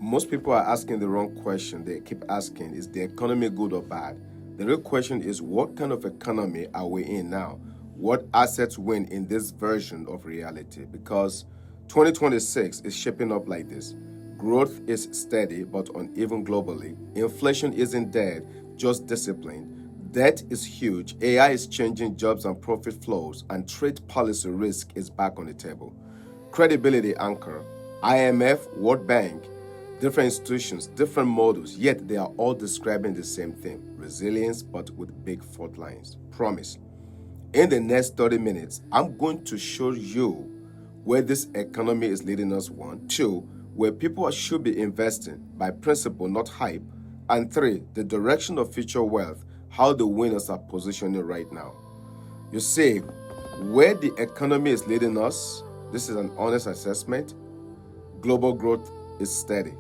Most people are asking the wrong question. They keep asking, is the economy good or bad? The real question is, what kind of economy are we in now? What assets win in this version of reality? Because 2026 is shaping up like this. Growth is steady but uneven globally. Inflation isn't dead, just disciplined. Debt is huge. AI is changing jobs and profit flows, and trade policy risk is back on the table. Credibility anchor, IMF, World Bank, different institutions, different models, yet they are all describing the same thing: resilience, but with big fault lines. Promise. In the next 30 minutes, I'm going to show you where this economy is leading us, one, two, where people should be investing by principle, not hype, and three, the direction of future wealth, how the winners are positioning right now. You see, where the economy is leading us, this is an honest assessment. Global growth is steady,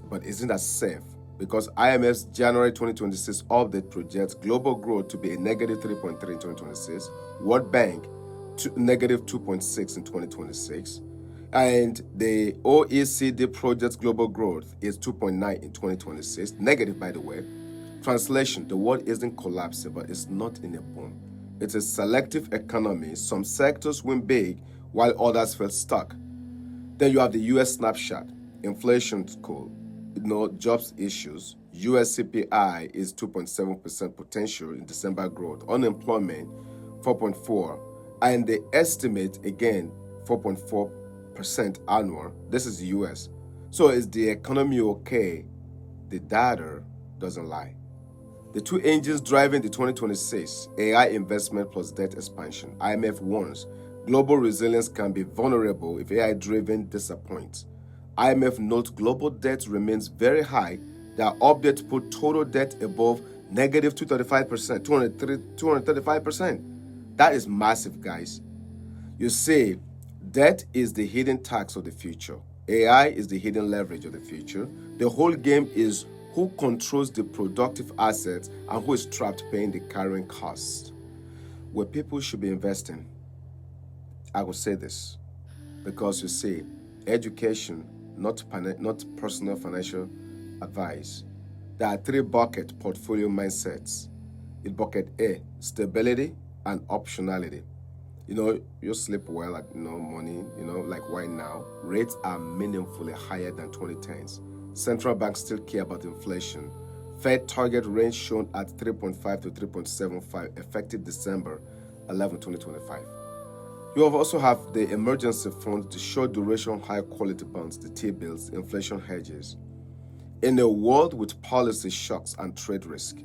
but isn't that safe? Because IMF's January 2026 update projects global growth to be a negative 3.3 in 2026, World Bank to negative 2.6 in 2026, and the OECD projects global growth is 2.9 in 2026, negative by the way. Translation: the world isn't collapsing, but it's not in a boom. It's a selective economy. Some sectors win big while others feel stuck. Then you have the US snapshot. Inflation cool. Jobs issues. US CPI is 2.7% potential in December growth. Unemployment 4.4, and they estimate again 4.4% annual. This is the US. So is the economy okay? The data doesn't lie. The two engines driving the 2026: AI investment plus debt expansion. IMF warns global resilience can be vulnerable if AI-driven disappoints. IMF notes global debt remains very high. Their update put total debt above negative 235%, 235%. That is massive, guys. You see, debt is the hidden tax of the future. AI is the hidden leverage of the future. The whole game is who controls the productive assets and who is trapped paying the carrying costs. Where people should be investing, I will say this, because you see, education, not personal financial advice. There are three bucket portfolio mindsets. In bucket A, stability and optionality. You sleep well at money, like right now. Rates are meaningfully higher than 2010s. Central banks still care about inflation. Fed target range shown at 3.5 to 3.75, effective December 11, 2025. You also have the emergency fund, the short duration, high quality bonds, the T-bills, inflation hedges. In a world with policy shocks and trade risk,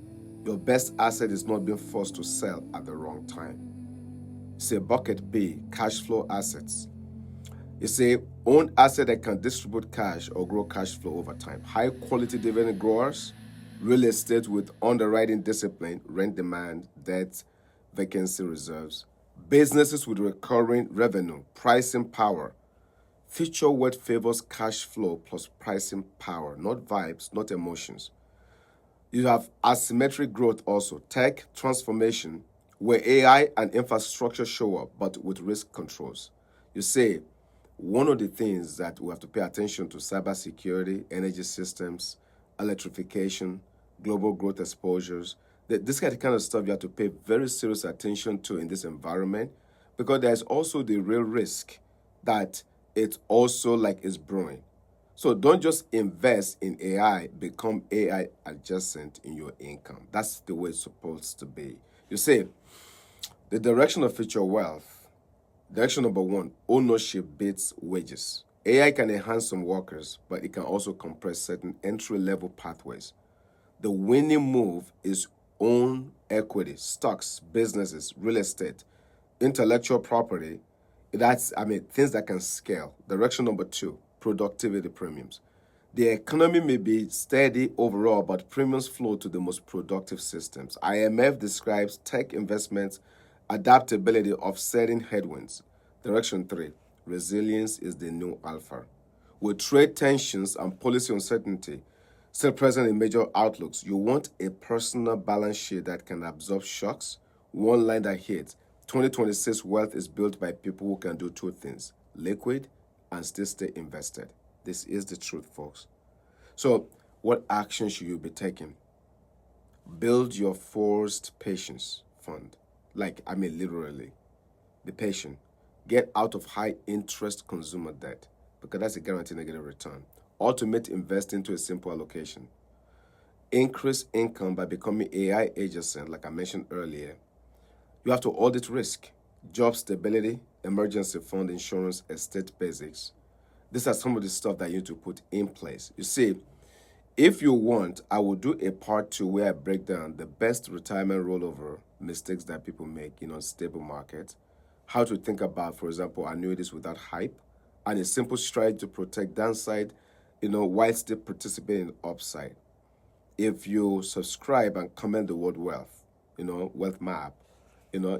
your best asset is not being forced to sell at the wrong time. Say bucket B, cash flow assets. It's a own asset that can distribute cash or grow cash flow over time. High quality dividend growers, real estate with underwriting discipline, rent demand, debt, vacancy reserves. Businesses with recurring revenue, pricing power. Future what favors cash flow plus pricing power, not vibes, not emotions. You have asymmetric growth also, tech transformation, where AI and infrastructure show up, but with risk controls. You say, one of the things that we have to pay attention to: cybersecurity, energy systems, electrification, global growth exposures. This kind of stuff you have to pay very serious attention to in this environment, because there's also the real risk that it's also like it's brewing. So don't just invest in AI, become AI adjacent in your income. That's the way it's supposed to be. You see, the direction of future wealth. Direction number one: ownership beats wages. AI can enhance some workers, but it can also compress certain entry-level pathways. The winning move is own equity, stocks, businesses, real estate, intellectual property. Things that can scale. Direction number two: productivity premiums. The economy may be steady overall, but premiums flow to the most productive systems. IMF describes tech investments adaptability offsetting headwinds. Direction three: resilience is the new alpha. With trade tensions and policy uncertainty still present in major outlooks, you want a personal balance sheet that can absorb shocks. One line that hits: 2026 wealth is built by people who can do two things: liquid and still stay invested. This is the truth, folks. So, what action should you be taking? Build your forced patience fund. Literally, be patient. Get out of high interest consumer debt because that's a guaranteed negative return. Automate investing to a simple allocation. Increase income by becoming AI adjacent, like I mentioned earlier. You have to audit risk, job stability, emergency fund, insurance, estate basics. These are some of the stuff that you need to put in place. You see, if you want, I will do a part two where I break down the best retirement rollover mistakes that people make in unstable markets, how to think about, for example, annuities without hype, and a simple strategy to protect downside, while still participating in upside. If you subscribe and comment the word wealth, wealth map,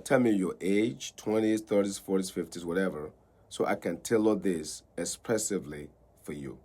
tell me your age, 20s, 30s, 40s, 50s, whatever, so I can tailor this expressively for you.